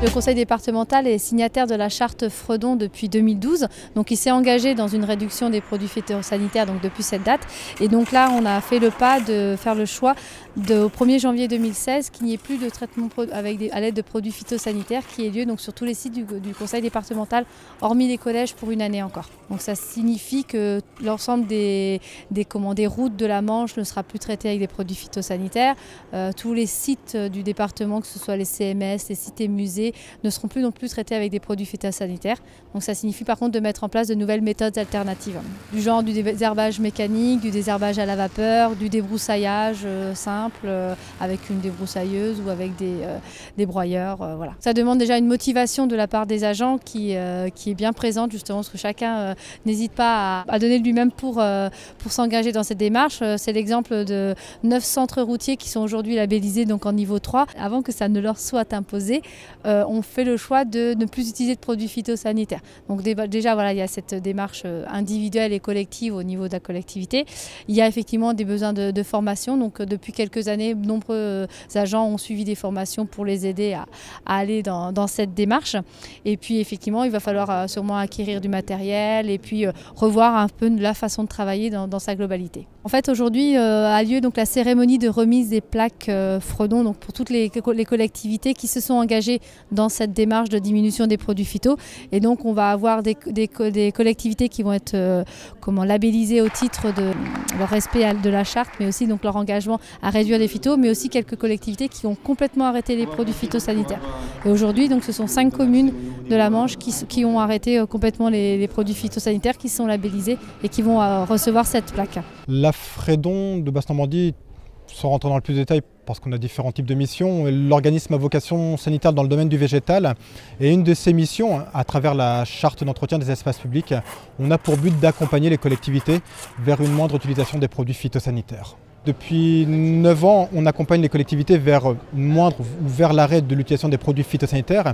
Le conseil départemental est signataire de la charte Fredon depuis 2012, donc il s'est engagé dans une réduction des produits phytosanitaires donc depuis cette date. Et donc là, on a fait le pas de faire le choix au 1er janvier 2016 qu'il n'y ait plus de traitement à l'aide de produits phytosanitaires qui ait lieu donc sur tous les sites du conseil départemental, hormis les collèges pour une année encore. Donc ça signifie que l'ensemble des routes de la Manche ne sera plus traité avec des produits phytosanitaires. Tous les sites du département, que ce soit les CMS, les sites et musées, ne seront plus non plus traités avec des produits phytosanitaires. Donc ça signifie par contre de mettre en place de nouvelles méthodes alternatives, du genre du désherbage mécanique, du désherbage à la vapeur, du débroussaillage simple avec une débroussailleuse ou avec des broyeurs. Voilà. Ça demande déjà une motivation de la part des agents qui est bien présente justement parce que chacun n'hésite pas à donner de lui-même pour s'engager dans cette démarche. C'est l'exemple de 9 centres routiers qui sont aujourd'hui labellisés donc en niveau 3. Avant que ça ne leur soit imposé, on fait le choix de ne plus utiliser de produits phytosanitaires. Donc déjà, voilà, il y a cette démarche individuelle et collective au niveau de la collectivité. Il y a effectivement des besoins de formation. Donc depuis quelques années, nombreux agents ont suivi des formations pour les aider à aller dans cette démarche. Et puis effectivement, il va falloir sûrement acquérir du matériel et puis revoir un peu la façon de travailler dans sa globalité. En fait, aujourd'hui a lieu donc la cérémonie de remise des plaques Fredon donc pour toutes les collectivités qui se sont engagées dans cette démarche de diminution des produits phyto. Et donc on va avoir des collectivités qui vont être labellisées au titre de leur respect de la charte, mais aussi donc leur engagement à réduire les phytos, mais aussi quelques collectivités qui ont complètement arrêté les produits phytosanitaires. Et aujourd'hui, donc ce sont 5 communes de la Manche qui ont arrêté complètement les produits phytosanitaires, qui sont labellisés et qui vont recevoir cette plaque. La Fredon de Basse-Normandie, sans rentrer dans le plus de détails, parce qu'on a différents types de missions, l'organisme à vocation sanitaire dans le domaine du végétal. Et une de ces missions, à travers la charte d'entretien des espaces publics, on a pour but d'accompagner les collectivités vers une moindre utilisation des produits phytosanitaires. Depuis 9 ans, on accompagne les collectivités vers l'arrêt de l'utilisation des produits phytosanitaires.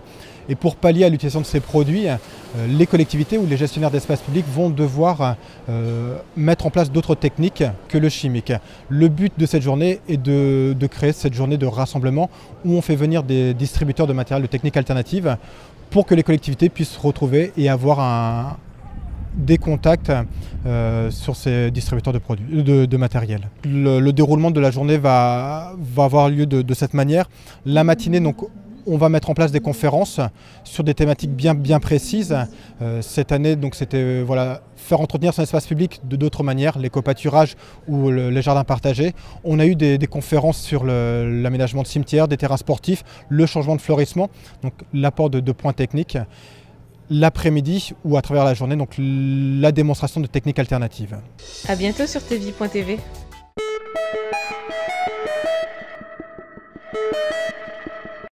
Et pour pallier à l'utilisation de ces produits, les collectivités ou les gestionnaires d'espaces publics vont devoir mettre en place d'autres techniques que le chimique. Le but de cette journée est de créer cette journée de rassemblement où on fait venir des distributeurs de matériel de techniques alternatives pour que les collectivités puissent se retrouver et avoir des contacts sur ces distributeurs de produits, de matériel. Le déroulement de la journée va avoir lieu de cette manière. La matinée, donc, on va mettre en place des conférences sur des thématiques bien précises. Cette année, donc, c'était faire entretenir son espace public de d'autres manières, l'éco-pâturage ou les jardins partagés. On a eu des conférences sur l'aménagement de cimetières, des terrains sportifs, le changement de fleurissement, donc l'apport de points techniques. L'après-midi ou à travers la journée, donc la démonstration de techniques alternatives. À bientôt sur tvie.tv.